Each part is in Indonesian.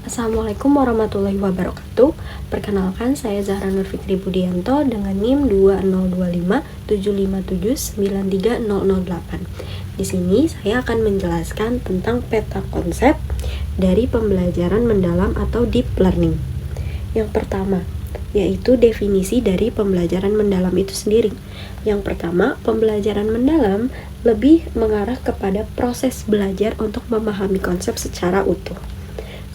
Assalamualaikum warahmatullahi wabarakatuh. Perkenalkan, saya Zahra Nur Fikri Budianto dengan NIM 202575793008. Di sini saya akan menjelaskan tentang peta konsep dari pembelajaran mendalam atau deep learning. Yang pertama, yaitu definisi dari pembelajaran mendalam itu sendiri. Yang pertama, pembelajaran mendalam lebih mengarah kepada proses belajar untuk memahami konsep secara utuh.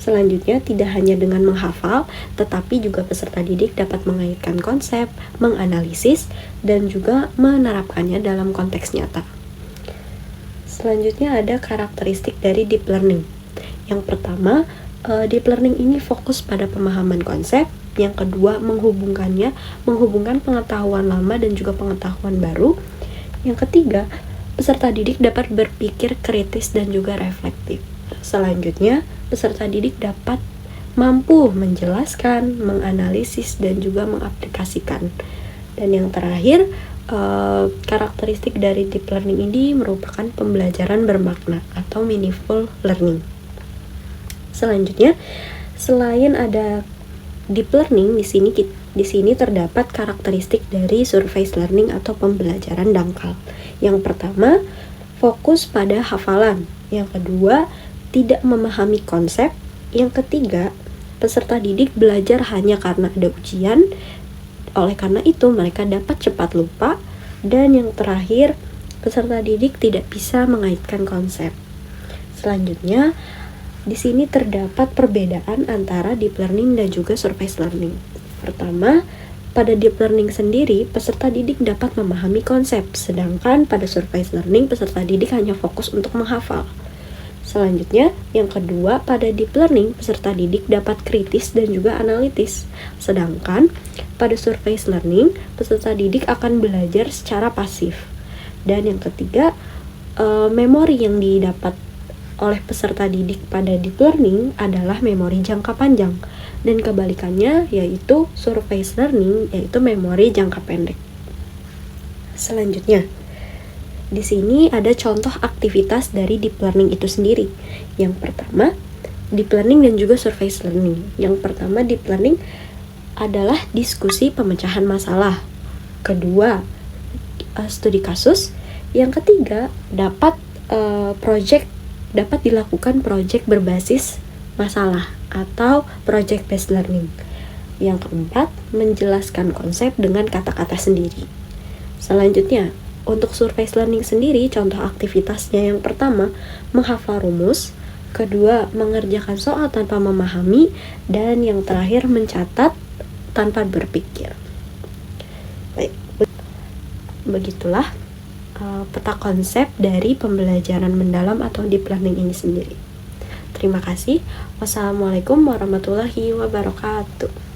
Selanjutnya, tidak hanya dengan menghafal, tetapi juga peserta didik dapat mengaitkan konsep, menganalisis, dan juga menerapkannya dalam konteks nyata. Selanjutnya ada karakteristik dari deep learning. Yang pertama, deep learning ini fokus pada pemahaman konsep. Yang kedua, menghubungkan pengetahuan lama dan juga pengetahuan baru. Yang ketiga, peserta didik dapat berpikir kritis dan juga reflektif. Selanjutnya, peserta didik dapat mampu menjelaskan, menganalisis, dan juga mengaplikasikan. Dan yang terakhir, karakteristik dari deep learning ini merupakan pembelajaran bermakna atau meaningful learning. Selanjutnya, selain ada deep learning, di sini terdapat karakteristik dari surface learning atau pembelajaran dangkal. Yang pertama, fokus pada hafalan. Yang kedua, tidak memahami konsep. Yang ketiga, peserta didik belajar hanya karena ada ujian. Oleh karena itu, mereka dapat cepat lupa. Dan yang terakhir, peserta didik tidak bisa mengaitkan konsep. Selanjutnya, di sini terdapat perbedaan antara deep learning dan juga surface learning. Pertama, pada deep learning sendiri, peserta didik dapat memahami konsep, sedangkan pada surface learning, peserta didik hanya fokus untuk menghafal. Selanjutnya, yang kedua, pada deep learning, peserta didik dapat kritis dan juga analitis. Sedangkan, pada surface learning, peserta didik akan belajar secara pasif. Dan yang ketiga, memori yang didapat oleh peserta didik pada deep learning adalah memori jangka panjang. Dan kebalikannya, yaitu surface learning, yaitu memori jangka pendek. Selanjutnya, di sini ada contoh aktivitas dari deep learning itu sendiri. Yang pertama, deep learning dan juga surface learning. Yang pertama, deep learning adalah diskusi pemecahan masalah. Kedua, studi kasus. Yang ketiga, dapat dilakukan project berbasis masalah atau project based learning. Yang keempat, menjelaskan konsep dengan kata-kata sendiri. Selanjutnya, untuk surface learning sendiri, contoh aktivitasnya yang pertama, menghafal rumus. Kedua, mengerjakan soal tanpa memahami. Dan yang terakhir, mencatat tanpa berpikir. Baik, begitulah peta konsep dari pembelajaran mendalam atau deep learning ini sendiri. Terima kasih. Wassalamualaikum warahmatullahi wabarakatuh.